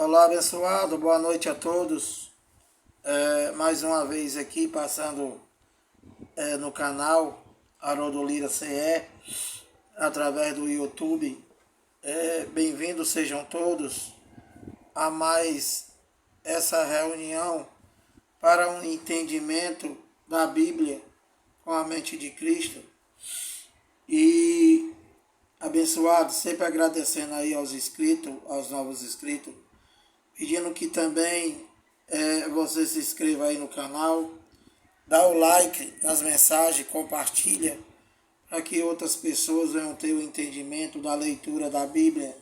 Olá, abençoado, boa noite a todos. Mais uma vez aqui passando no canal Haroldo Lira CE, através do YouTube. Bem-vindos sejam todos a mais essa reunião para um entendimento da Bíblia com a mente de Cristo. E abençoado, sempre agradecendo aí aos inscritos, aos novos inscritos, pedindo que também você se inscreva aí no canal, dá o like nas mensagens, compartilha, para que outras pessoas venham ter o entendimento da leitura da Bíblia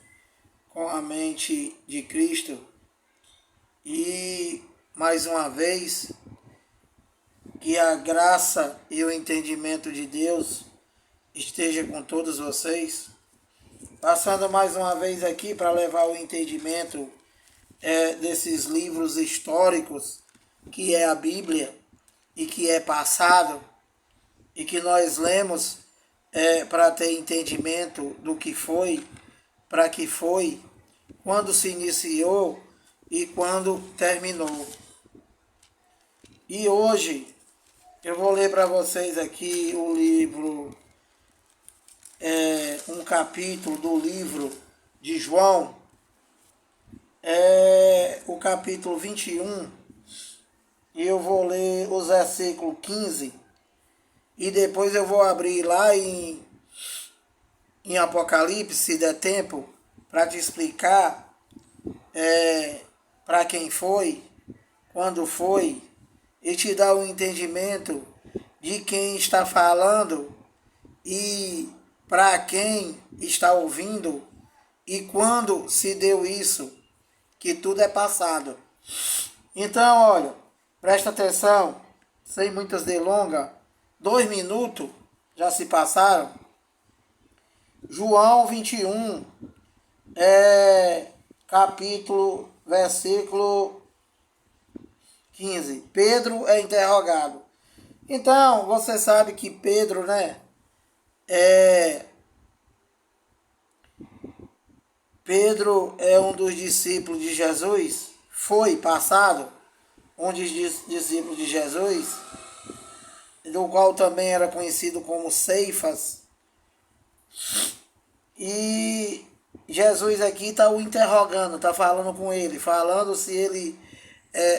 com a mente de Cristo. E mais uma vez, que a graça e o entendimento de Deus esteja com todos vocês. Passando mais uma vez aqui para levar o entendimento desses livros históricos, que é a Bíblia, e que é passado, e que nós lemos para ter entendimento do que foi, para que foi, quando se iniciou e quando terminou. E hoje eu vou ler para vocês aqui o livro, um capítulo do livro de João, o capítulo 21, e eu vou ler os versículos 15, e depois eu vou abrir lá em Apocalipse, se der tempo, para te explicar para quem foi, quando foi, e te dar o entendimento de quem está falando e para quem está ouvindo e quando se deu isso, que tudo é passado. Então, olha, presta atenção, sem muitas delongas, 2 minutos já se passaram. João 21, capítulo, versículo 15. Pedro é interrogado. Então, você sabe que Pedro, né, Pedro é um dos discípulos de Jesus, foi passado, um dos discípulos de Jesus, do qual também era conhecido como Ceifas. E Jesus aqui está o interrogando, está falando com ele, falando se ele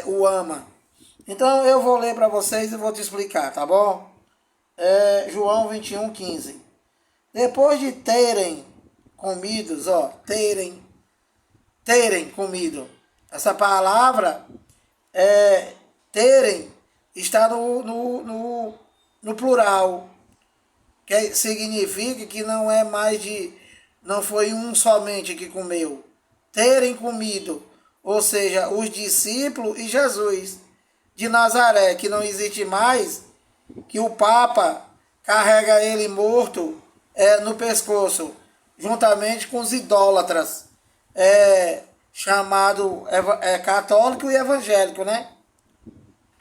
o ama. Então eu vou ler para vocês e vou te explicar, tá bom? João 21, 15. Depois de terem comido, terem comido. Essa palavra, terem, está no plural, que significa que não é mais não foi um somente que comeu. Terem comido, ou seja, os discípulos e Jesus de Nazaré, que não existe mais, que o Papa carrega ele morto no pescoço, juntamente com os idólatras, chamado católico e evangélico, né?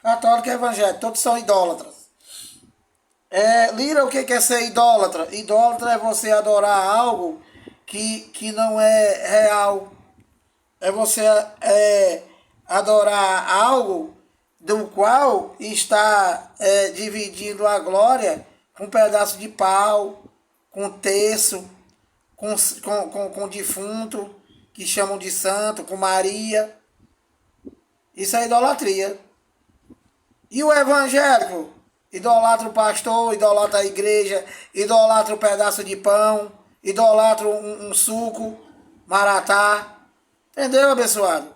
Católico e evangélico, todos são idólatras. Lira, o que é ser idólatra? Idólatra é você adorar algo que não é real. É você adorar algo do qual está dividindo a glória com um pedaço de pau, com terço, com defunto, que chamam de santo, com Maria. Isso é idolatria. E o evangélico? Idolatra o pastor, idolatra a igreja, idolatra um pedaço de pão, idolatra um suco, maratá. Entendeu, abençoado?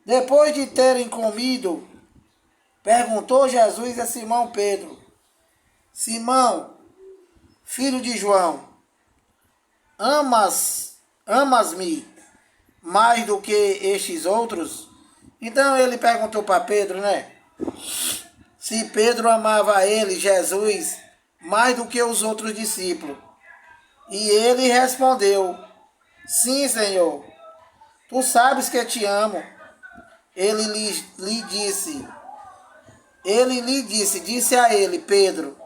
Depois de terem comido, perguntou Jesus a Simão Pedro: Simão, filho de João, amas-me mais do que estes outros? Então ele perguntou para Pedro, né? Se Pedro amava a ele, Jesus, mais do que os outros discípulos. E ele respondeu: Sim, Senhor, tu sabes que te amo. Ele lhe disse a ele, Pedro: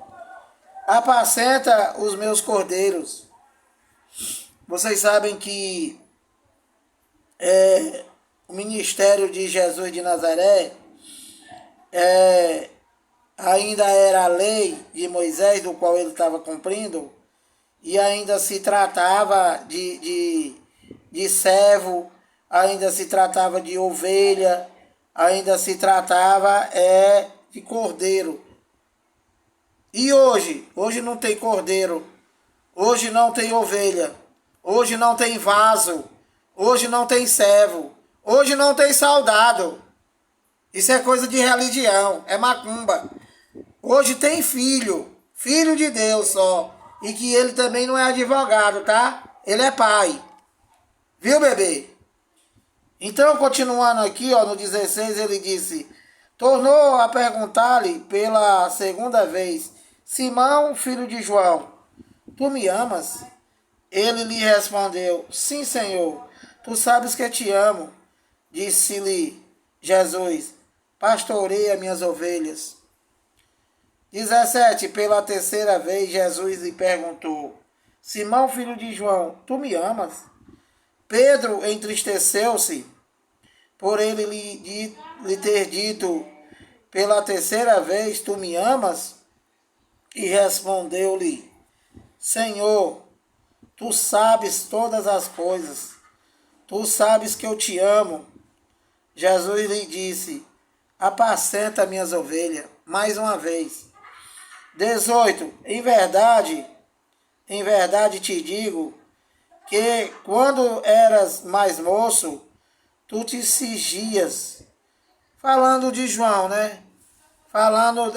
apacenta os meus cordeiros. Vocês sabem que o ministério de Jesus de Nazaré, ainda era a lei de Moisés, do qual ele estava cumprindo, e ainda se tratava de servo, ainda se tratava de ovelha, ainda se tratava de cordeiro. E hoje? Hoje não tem cordeiro, hoje não tem ovelha, hoje não tem vaso, hoje não tem servo, hoje não tem soldado. Isso é coisa de religião, é macumba. Hoje tem filho, filho de Deus só, e que ele também não é advogado, tá? Ele é pai. Viu, bebê? Então, continuando aqui, ó, no 16, ele disse: tornou a perguntar-lhe pela segunda vez: Simão, filho de João, tu me amas? Ele lhe respondeu: sim, Senhor, tu sabes que te amo. Disse-lhe Jesus: pastoreia minhas ovelhas. 17. Pela terceira vez, Jesus lhe perguntou: Simão, filho de João, tu me amas? Pedro entristeceu-se por ele lhe ter dito pela terceira vez: tu me amas? E respondeu-lhe: Senhor, tu sabes todas as coisas, tu sabes que eu te amo. Jesus lhe disse: apacenta minhas ovelhas. Mais uma vez. 18. Em verdade te digo que quando eras mais moço, tu te cingias. Falando de João, né? Falando,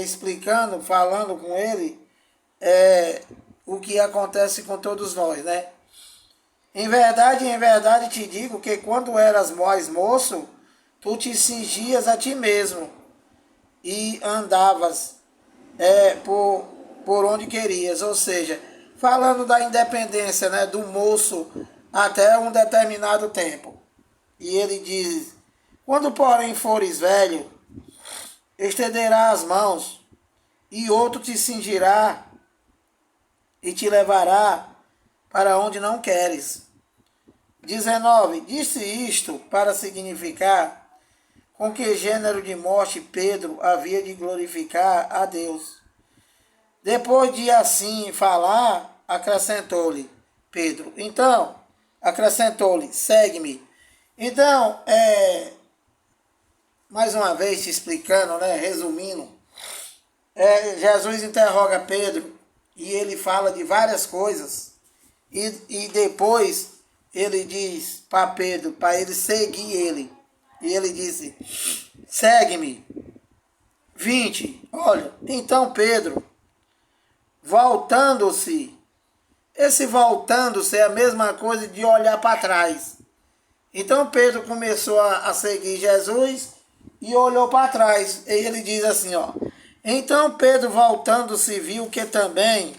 explicando, falando com ele o que acontece com todos nós, né? Em verdade te digo que quando eras mais moço, tu te cingias a ti mesmo e andavas por onde querias. Ou seja, falando da independência, né, do moço até um determinado tempo. E ele diz: quando porém fores velho, estenderá as mãos, e outro te cingirá e te levará para onde não queres. 19. Disse isto para significar com que gênero de morte Pedro havia de glorificar a Deus. Depois de assim falar, acrescentou-lhe Pedro. Então, acrescentou-lhe: segue-me. Então, mais uma vez te explicando, né, resumindo, Jesus interroga Pedro e ele fala de várias coisas e depois ele diz para Pedro, para ele seguir ele. E ele disse: segue-me. 20. Olha, então Pedro, voltando-se, esse voltando-se é a mesma coisa de olhar para trás. Então Pedro começou a seguir Jesus e olhou para trás. E ele diz assim, ó: então Pedro, voltando-se, viu que também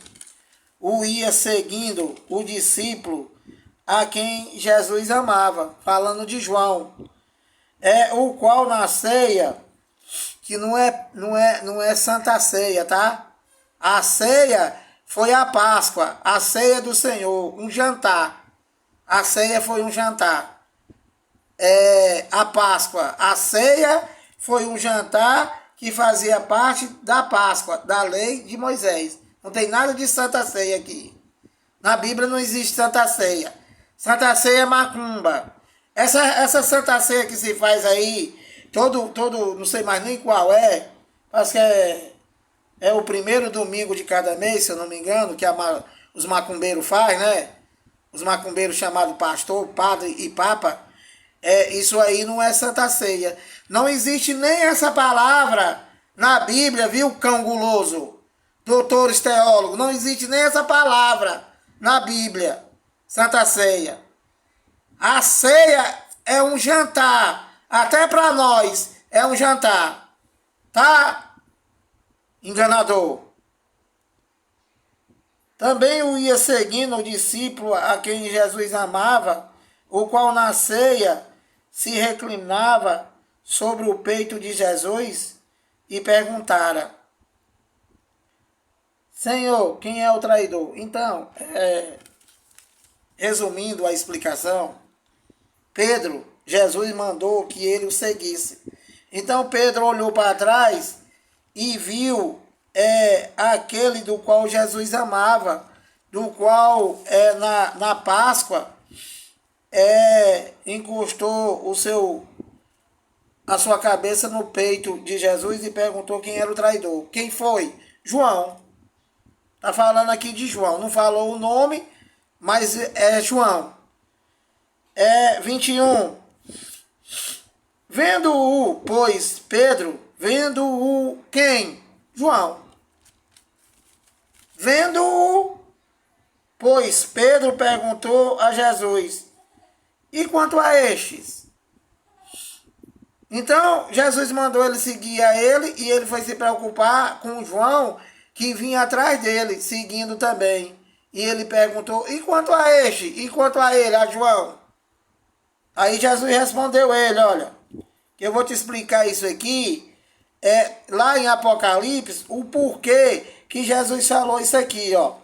o ia seguindo o discípulo a quem Jesus amava, falando de João, o qual na ceia, que não é Santa Ceia, tá? A ceia foi a Páscoa, a ceia do Senhor, um jantar. A ceia foi um jantar. A Páscoa, a ceia foi um jantar que fazia parte da Páscoa, da lei de Moisés. Não tem nada de Santa Ceia aqui. Na Bíblia não existe Santa Ceia. Santa Ceia é macumba. Essa Santa Ceia que se faz aí, não sei mais nem qual parece que é o primeiro domingo de cada mês, se eu não me engano, que os macumbeiros fazem, né? Os macumbeiros chamados pastor, padre e papa. Isso aí não é Santa Ceia. Não existe nem essa palavra na Bíblia, viu, cão guloso? Doutores teólogos, não existe nem essa palavra na Bíblia, Santa Ceia. A ceia é um jantar, até para nós é um jantar, tá? Enganador. Também o ia seguindo o discípulo a quem Jesus amava, o qual na ceia se reclinava sobre o peito de Jesus e perguntara: Senhor, quem é o traidor? Então, resumindo a explicação, Pedro, Jesus mandou que ele o seguisse. Então Pedro olhou para trás e viu aquele do qual Jesus amava, do qual na Páscoa encostou a sua cabeça no peito de Jesus e perguntou quem era o traidor. Quem foi? João. Está falando aqui de João. Não falou o nome, mas é João. 21. Vendo-o, pois, Pedro, vendo-o quem? João. Vendo-o, pois, Pedro perguntou a Jesus, e quanto a estes? Então, Jesus mandou ele seguir a ele e ele foi se preocupar com João, que vinha atrás dele, seguindo também. E ele perguntou, e quanto a este? E quanto a ele, a João? Aí Jesus respondeu ele, olha, eu vou te explicar isso aqui, lá em Apocalipse, o porquê que Jesus falou isso aqui, ó.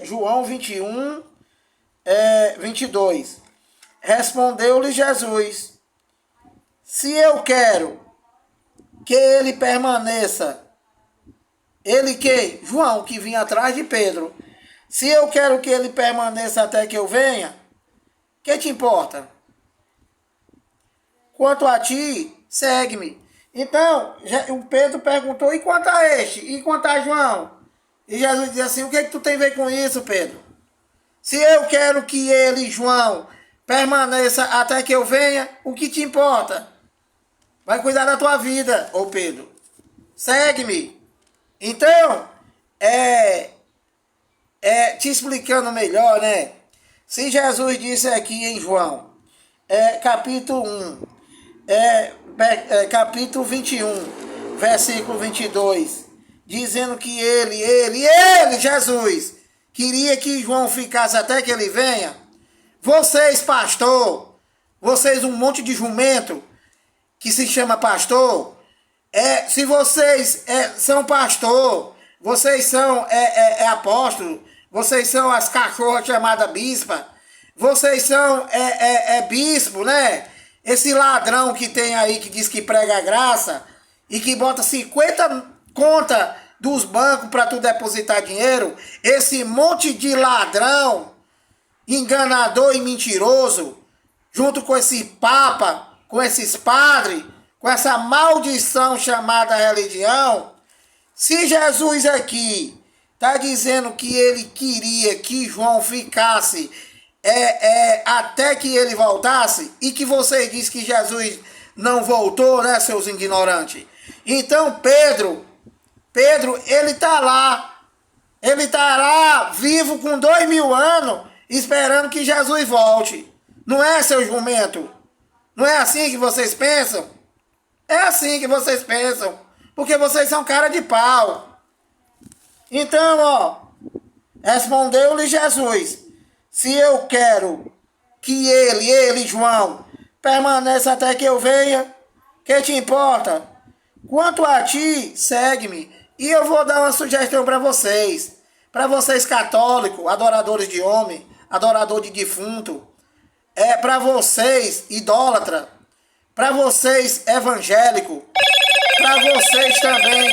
João 21, 22. Respondeu-lhe Jesus, se eu quero que ele permaneça, ele quem? João, que vinha atrás de Pedro. Se eu quero que ele permaneça até que eu venha, que te importa? Quanto a ti, segue-me. Então, o Pedro perguntou, e quanto a este? E quanto a João? E Jesus disse assim, o que é que tu tem a ver com isso, Pedro? Se eu quero que ele, João, permaneça até que eu venha, o que te importa? Vai cuidar da tua vida, ô Pedro. Segue-me. Então, te explicando melhor, né? Se Jesus disse aqui em João, capítulo 1, capítulo 21, versículo 22, dizendo que ele, Jesus, queria que João ficasse até que ele venha. Vocês, pastor, vocês um monte de jumento que se chama pastor, se vocês são pastor, vocês são apóstolo, vocês são as cachorras chamadas bispa, vocês são bispo, né? Esse ladrão que tem aí que diz que prega a graça e que bota 50 conta dos bancos para tu depositar dinheiro, esse monte de ladrão, enganador e mentiroso, junto com esse papa, com esses padres, com essa maldição chamada religião. Se Jesus aqui está dizendo que ele queria que João ficasse até que ele voltasse, e que vocês dizem que Jesus não voltou, né, seus ignorantes? Então Pedro, ele está lá vivo com 2000 anos, esperando que Jesus volte. Não é, seu jumento? Não é assim que vocês pensam? É assim que vocês pensam, porque vocês são cara de pau. Então, ó, respondeu-lhe Jesus, se eu quero que ele, João, permaneça até que eu venha, que te importa? Quanto a ti, segue-me. E eu vou dar uma sugestão para vocês católicos, adoradores de homem, adorador de defunto, para vocês idólatra, para vocês evangélico, para vocês também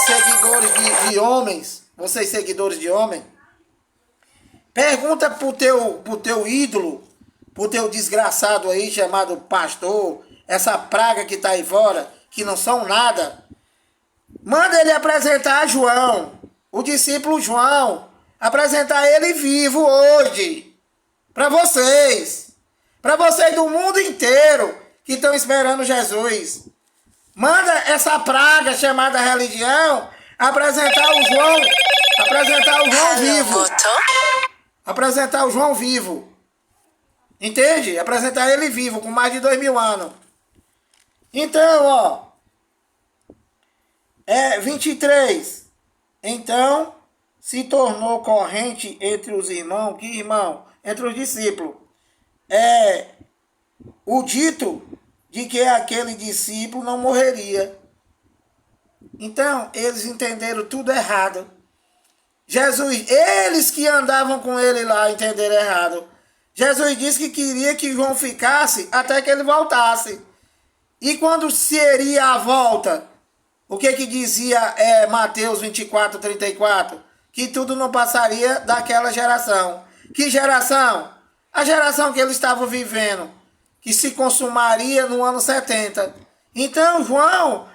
seguidores de homens, vocês seguidores de homem, pergunta pro teu ídolo, pro teu desgraçado aí chamado pastor, essa praga que tá aí fora, que não são nada. Manda ele apresentar a João, o discípulo João, apresentar ele vivo hoje, para vocês do mundo inteiro que estão esperando Jesus. Manda essa praga chamada religião apresentar o João vivo. Apresentar o João vivo. Entende? Apresentar ele vivo, com mais de 2000 anos. Então, ó. 23. Então, se tornou corrente entre os irmãos. Que irmão? Entre os discípulos. O dito de que aquele discípulo não morreria. Então, eles entenderam tudo errado. Jesus, eles que andavam com ele lá entenderam errado. Jesus disse que queria que João ficasse até que ele voltasse. E quando seria a volta? O que dizia Mateus 24, 34? Que tudo não passaria daquela geração. Que geração? A geração que eles estavam vivendo, que se consumaria no ano 70. Então João,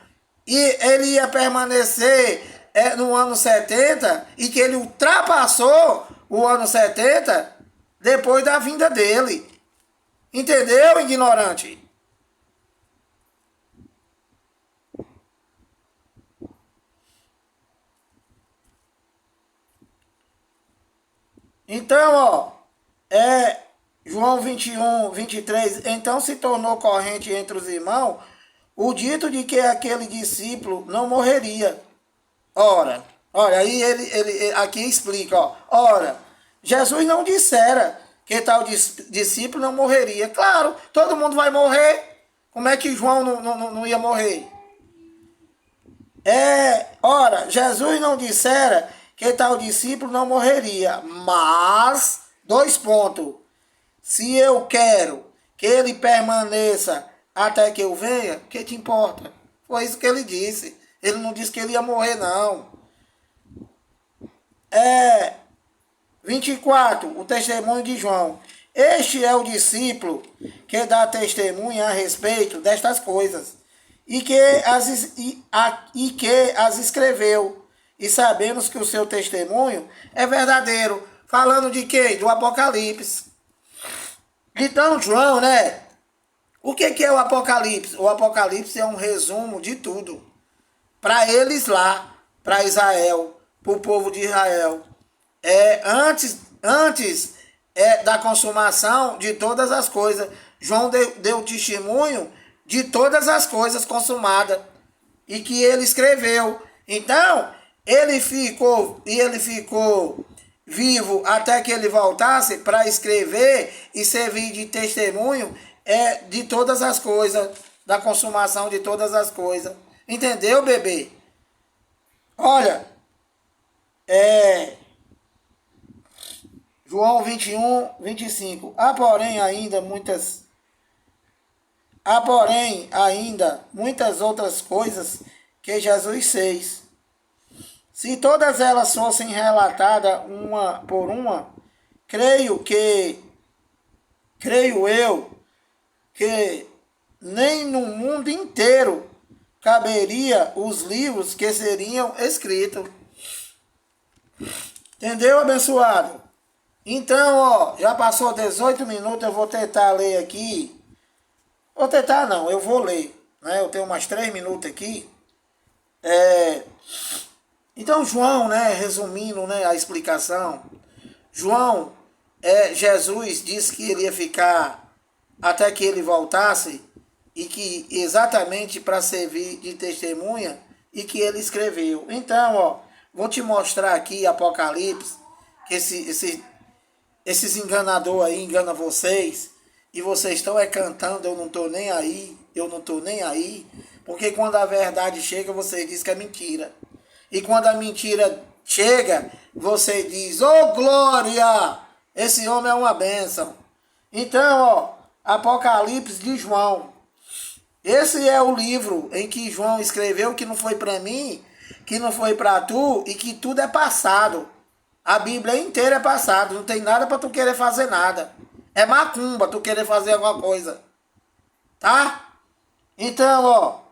ele ia permanecer no ano 70 e que ele ultrapassou o ano 70 depois da vinda dele. Entendeu, ignorante? Então, João 21, 23, então se tornou corrente entre os irmãos o dito de que aquele discípulo não morreria. Ora, olha, aí ele aqui explica, ora, Jesus não dissera que tal discípulo não morreria. Claro, todo mundo vai morrer. Como é que João não ia morrer? Ora, Jesus não dissera que tal discípulo não morreria, mas, 2 pontos, se eu quero que ele permaneça até que eu venha, o que te importa? Foi isso que ele disse. Ele não disse que ele ia morrer, não. 24, o testemunho de João. Este é o discípulo que dá testemunha a respeito destas coisas e que as escreveu. E sabemos que o seu testemunho é verdadeiro. Falando de quê? Do Apocalipse. Então, João, né? O que é o Apocalipse? O Apocalipse é um resumo de tudo. Para eles lá, para Israel, para o povo de Israel. Antes da consumação de todas as coisas. João deu testemunho de todas as coisas consumadas. E que ele escreveu. Então, ele ficou vivo até que ele voltasse para escrever e servir de testemunho de todas as coisas, da consumação de todas as coisas. Entendeu, bebê? Olha, João 21, 25. Há porém ainda muitas outras coisas que Jesus fez. Se todas elas fossem relatadas uma por uma, creio eu que nem no mundo inteiro caberia os livros que seriam escritos. Entendeu, abençoado? Então, já passou 18 minutos, eu vou tentar ler aqui. Vou tentar não, eu vou ler. Né? Eu tenho mais 3 minutos aqui. Então, João, né, resumindo, né, a explicação, Jesus disse que ele ia ficar até que ele voltasse e que exatamente para servir de testemunha e que ele escreveu. Então, vou te mostrar aqui Apocalipse, que esses enganadores aí enganam vocês e vocês estão cantando, eu não estou nem aí, porque quando a verdade chega, vocês dizem que é mentira. E quando a mentira chega, você diz, glória, esse homem é uma bênção. Então, Apocalipse de João. Esse é o livro em que João escreveu que não foi para mim, que não foi para tu e que tudo é passado. A Bíblia inteira é passado, não tem nada para tu querer fazer nada. É macumba tu querer fazer alguma coisa. Tá? Então,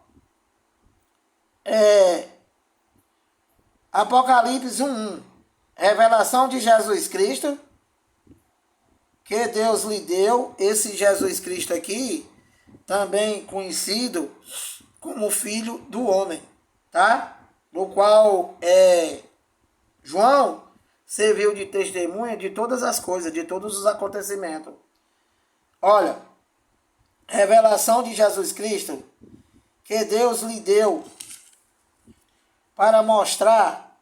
Apocalipse 1:1. Revelação de Jesus Cristo que Deus lhe deu. Esse Jesus Cristo aqui, também conhecido como Filho do Homem, tá? No qual João serviu de testemunha de todas as coisas, de todos os acontecimentos. Olha, revelação de Jesus Cristo que Deus lhe deu para mostrar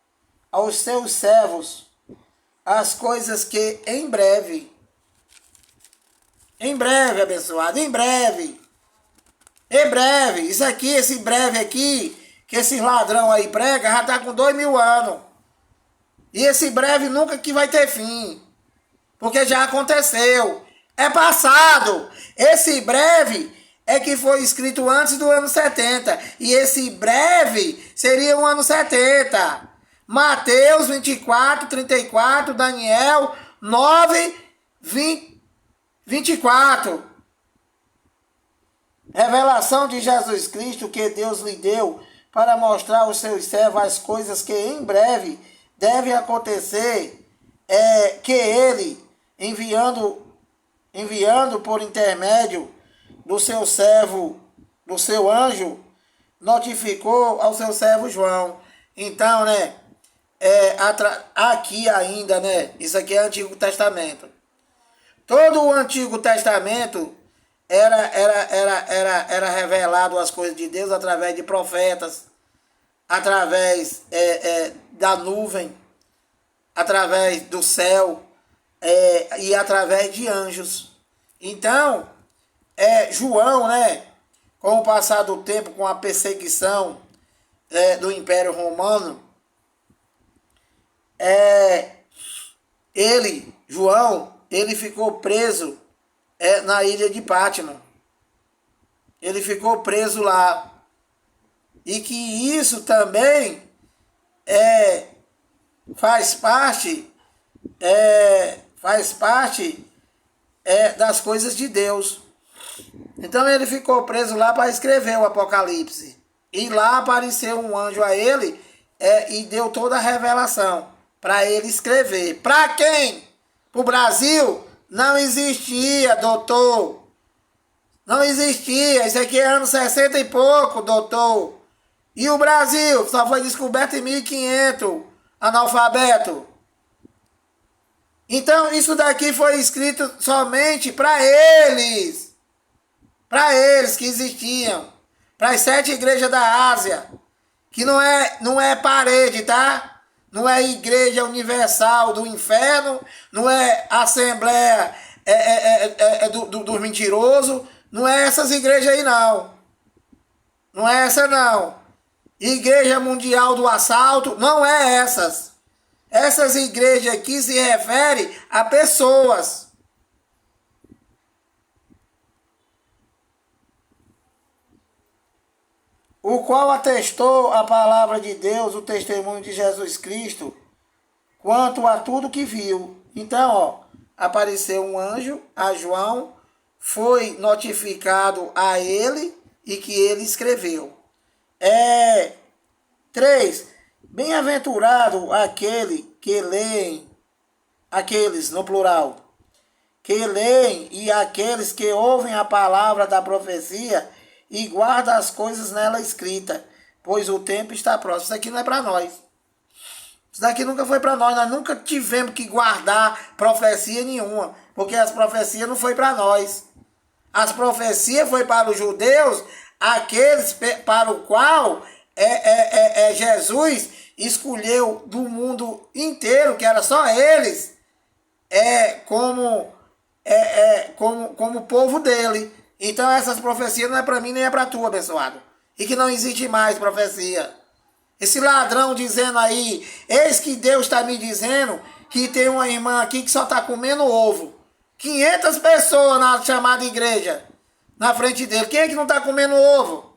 aos seus servos as coisas que em breve, abençoado, em breve, isso aqui, esse breve aqui, que esse ladrão aí prega, já está com 2000 anos. E esse breve nunca que vai ter fim. Porque já aconteceu. É passado. Esse breve é que foi escrito antes do ano 70. E esse breve seria o ano 70. Mateus 24, 34, Daniel 9, 24. Revelação de Jesus Cristo que Deus lhe deu para mostrar aos seus servos as coisas que em breve devem acontecer, que ele, enviando por intermédio do seu servo, do seu anjo, notificou ao seu servo João. Então, né, aqui ainda, né, isso aqui é Antigo Testamento. Todo o Antigo Testamento era revelado as coisas de Deus através de profetas, através da nuvem, através do céu e através de anjos. Então, João, né, com o passar do tempo, com a perseguição do Império Romano, João, ele ficou preso na ilha de Pátimo. Ele ficou preso lá. E que isso também faz parte das coisas de Deus. Então ele ficou preso lá para escrever o Apocalipse. E lá apareceu um anjo a ele e deu toda a revelação para ele escrever. Para quem? Para o Brasil? Não existia, doutor. Não existia. Isso aqui é anos 60 e pouco, doutor. E o Brasil só foi descoberto em 1500, analfabeto. Então isso daqui foi escrito somente para eles. Para eles que existiam. Para as 7 igrejas da Ásia. Que não é parede, tá? Não é igreja universal do inferno. Não é assembleia dos mentirosos. Não é essas igrejas aí, não. Não é essa, não. Igreja Mundial do Assalto. Não é essas. Essas igrejas aqui se referem a pessoas. O qual atestou a palavra de Deus, o testemunho de Jesus Cristo, quanto a tudo que viu. Então, apareceu um anjo a João, foi notificado a ele e que ele escreveu. 3. Bem-aventurado aquele que leem, aqueles no plural, que leem e aqueles que ouvem a palavra da profecia e guarda as coisas nela escritas, pois o tempo está próximo. Isso aqui não é para nós. Isso daqui nunca foi para nós. Nós nunca tivemos que guardar profecia nenhuma, porque as profecias não foi para nós. As profecias foi para os judeus, aqueles para o qual Jesus escolheu do mundo inteiro, que era só eles, como povo dele. Então essas profecias não é para mim nem é para tu, abençoado. E que não existe mais profecia. Esse ladrão dizendo aí, eis que Deus está me dizendo que tem uma irmã aqui que só está comendo ovo. 500 pessoas na chamada igreja, na frente dele. Quem é que não está comendo ovo?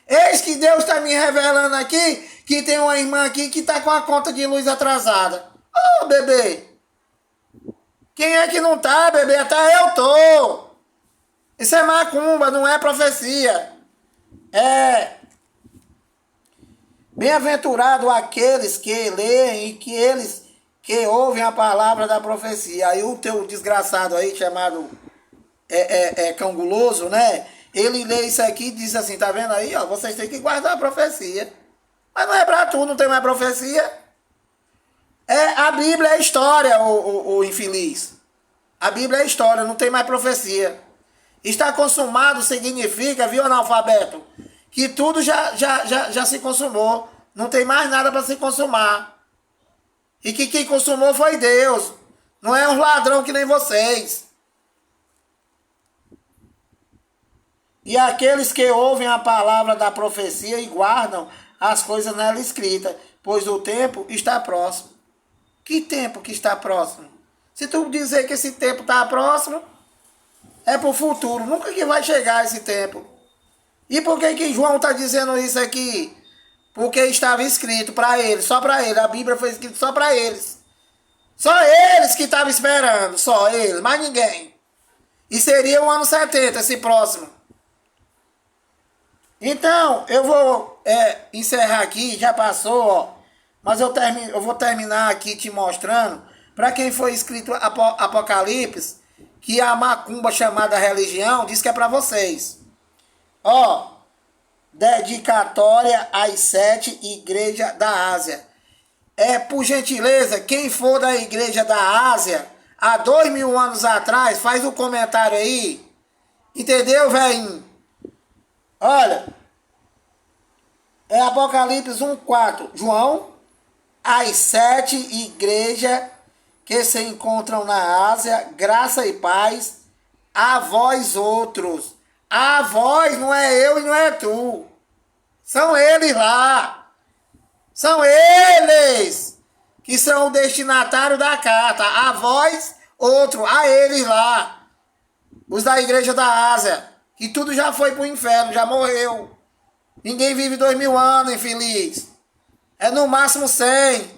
Eis que Deus está me revelando aqui que tem uma irmã aqui que está com a conta de luz atrasada. Ô, bebê. Quem é que não tá, bebê? Até eu tô. Isso é macumba, não é profecia. Bem-aventurado aqueles que leem e que eles que ouvem a palavra da profecia. Aí o teu desgraçado aí, chamado cão guloso, né? Ele lê isso aqui e diz assim, tá vendo aí? Ó, vocês têm que guardar a profecia. Mas não é pra tu, não tem mais profecia. A Bíblia é história, o infeliz. A Bíblia é história, não tem mais profecia. Está consumado significa, viu, analfabeto? Que tudo já se consumou. Não tem mais nada para se consumar. E que quem consumou foi Deus. Não é um ladrão que nem vocês. E aqueles que ouvem a palavra da profecia e guardam as coisas nela escritas, pois o tempo está próximo. Que tempo que está próximo? Se tu dizer que esse tempo está próximo, é para o futuro. Nunca que vai chegar esse tempo. E por que João está dizendo isso aqui? Porque estava escrito para ele, só para ele. A Bíblia foi escrita só para eles. Só eles que estavam esperando, só eles, mais ninguém. E seria o ano 70, esse próximo. Então, eu vou encerrar aqui, já passou, ó. Mas eu vou terminar aqui te mostrando, para quem foi escrito Apocalipse, que a macumba chamada religião diz que é para vocês. Ó, dedicatória às 7 igrejas da Ásia. Por gentileza, quem for da igreja da Ásia, há 2000 anos atrás, faz um comentário aí. Entendeu, velhinho? Olha, é Apocalipse 1:4. João, as 7 igrejas que se encontram na Ásia, graça e paz a vós outros. A vós não é eu e não é tu. São eles lá. São eles que são o destinatário da carta. A vós, outro. A eles lá. Os da igreja da Ásia. Que tudo já foi pro inferno, já morreu. Ninguém vive 2000 anos, infeliz. É no máximo 100.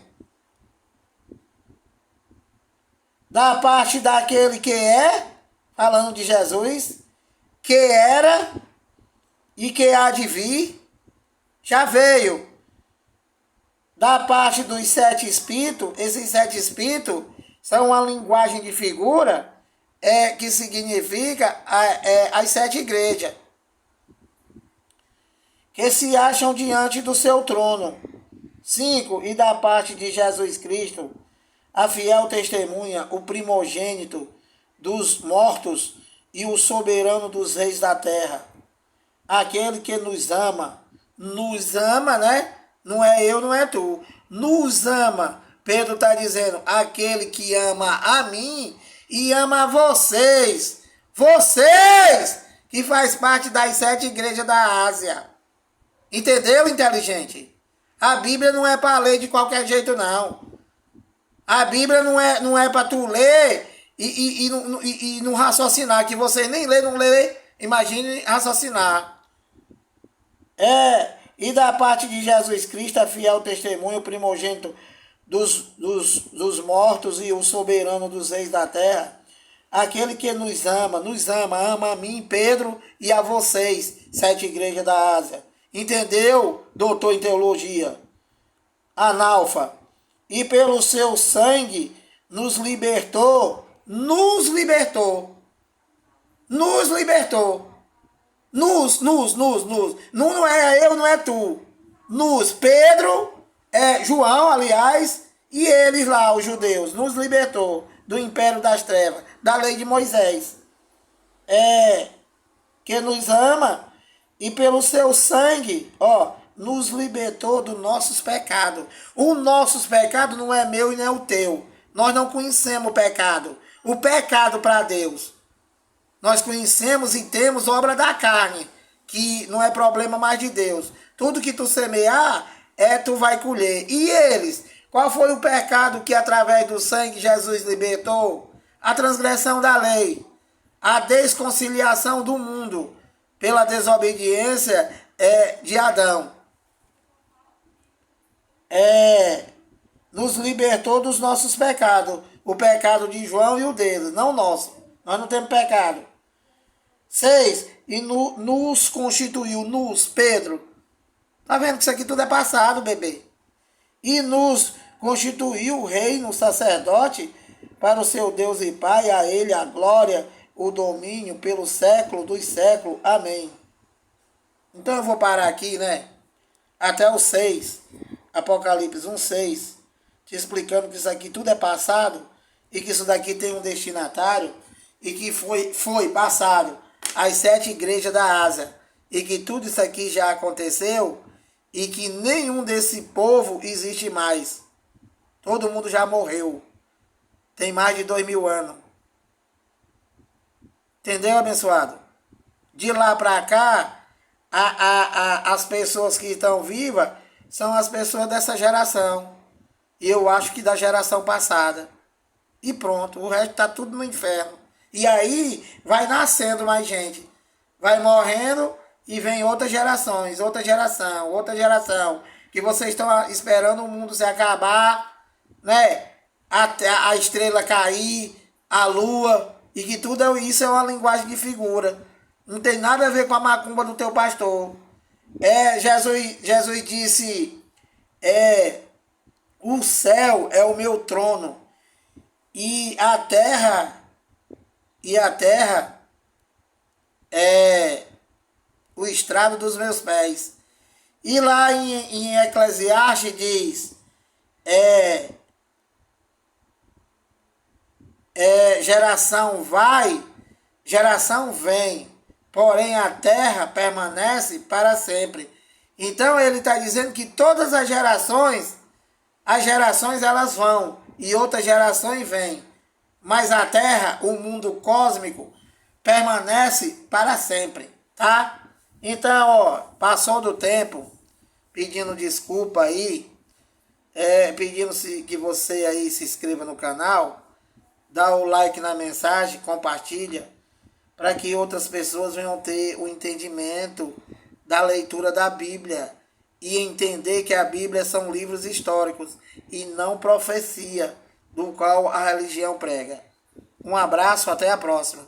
Da parte daquele que é, falando de Jesus, que era e que há de vir, já veio. Da parte dos 7 espíritos, esses 7 espíritos são uma linguagem de figura que significa as 7 igrejas que se acham diante do seu trono. 5. E da parte de Jesus Cristo, a fiel testemunha, o primogênito dos mortos e o soberano dos reis da terra. Aquele que nos ama, né? Não é eu, não é tu. Nos ama. Pedro está dizendo, aquele que ama a mim e ama a vocês. Vocês que faz parte das 7 igrejas da Ásia. Entendeu, inteligente? A Bíblia não é para ler de qualquer jeito, não. A Bíblia não é para tu ler e não raciocinar, que você nem lê, não lê, imagine raciocinar. E da parte de Jesus Cristo, a fiel testemunho, o primogênito dos mortos e o soberano dos reis da terra, aquele que nos ama, ama a mim, Pedro, e a vocês, 7 igrejas da Ásia. Entendeu, doutor em teologia? Analfa. E pelo seu sangue nos libertou. Nos, não é eu, não é tu. Nos, Pedro, João, aliás, e eles lá, os judeus, nos libertou do império das trevas, da lei de Moisés. Que nos ama e pelo seu sangue, nos libertou dos nossos pecados. O nossos pecados não é meu e nem é o teu. Nós não conhecemos o pecado. O pecado para Deus. Nós conhecemos e temos obra da carne, que não é problema mais de Deus. Tudo que tu semear, tu vai colher. E eles? Qual foi o pecado que através do sangue Jesus libertou? A transgressão da lei. A desconciliação do mundo pela desobediência de Adão. Nos libertou dos nossos pecados. O pecado de João e o deles, não nosso. Nós não temos pecado. 6. E nos constituiu, Pedro. Tá vendo que isso aqui tudo é passado, bebê? E nos constituiu reino, sacerdote, para o seu Deus e Pai, a ele a glória, o domínio pelo século dos séculos. Amém. Então eu vou parar aqui, né? Até o 6. Apocalipse 1:6. Te explicando que isso aqui tudo é passado e que isso daqui tem um destinatário e que foi passado às 7 igrejas da Ásia e que tudo isso aqui já aconteceu e que nenhum desse povo existe mais. Todo mundo já morreu. Tem mais de 2000 anos. Entendeu, abençoado? De lá para cá, as pessoas que estão vivas são as pessoas dessa geração. E eu acho que da geração passada. E pronto, o resto tá tudo no inferno. E aí vai nascendo mais gente. Vai morrendo e vem outras gerações, outra geração. Que vocês estão esperando o mundo se acabar, né? A estrela cair, a lua, e que tudo isso é uma linguagem de figura. Não tem nada a ver com a macumba do teu pastor. Jesus disse, o céu é o meu trono e a terra é o estrado dos meus pés. E lá em Eclesiastes diz, geração vai, geração vem, porém a terra permanece para sempre. Então ele está dizendo que todas as gerações elas vão e outras gerações vêm. Mas a terra, o mundo cósmico, permanece para sempre, tá? Então, ó, passou do tempo, pedindo desculpa aí, pedindo que você aí se inscreva no canal, dá o like na mensagem, compartilha, para que outras pessoas venham ter o entendimento da leitura da Bíblia e entender que a Bíblia são livros históricos e não profecia, do qual a religião prega. Um abraço, até a próxima.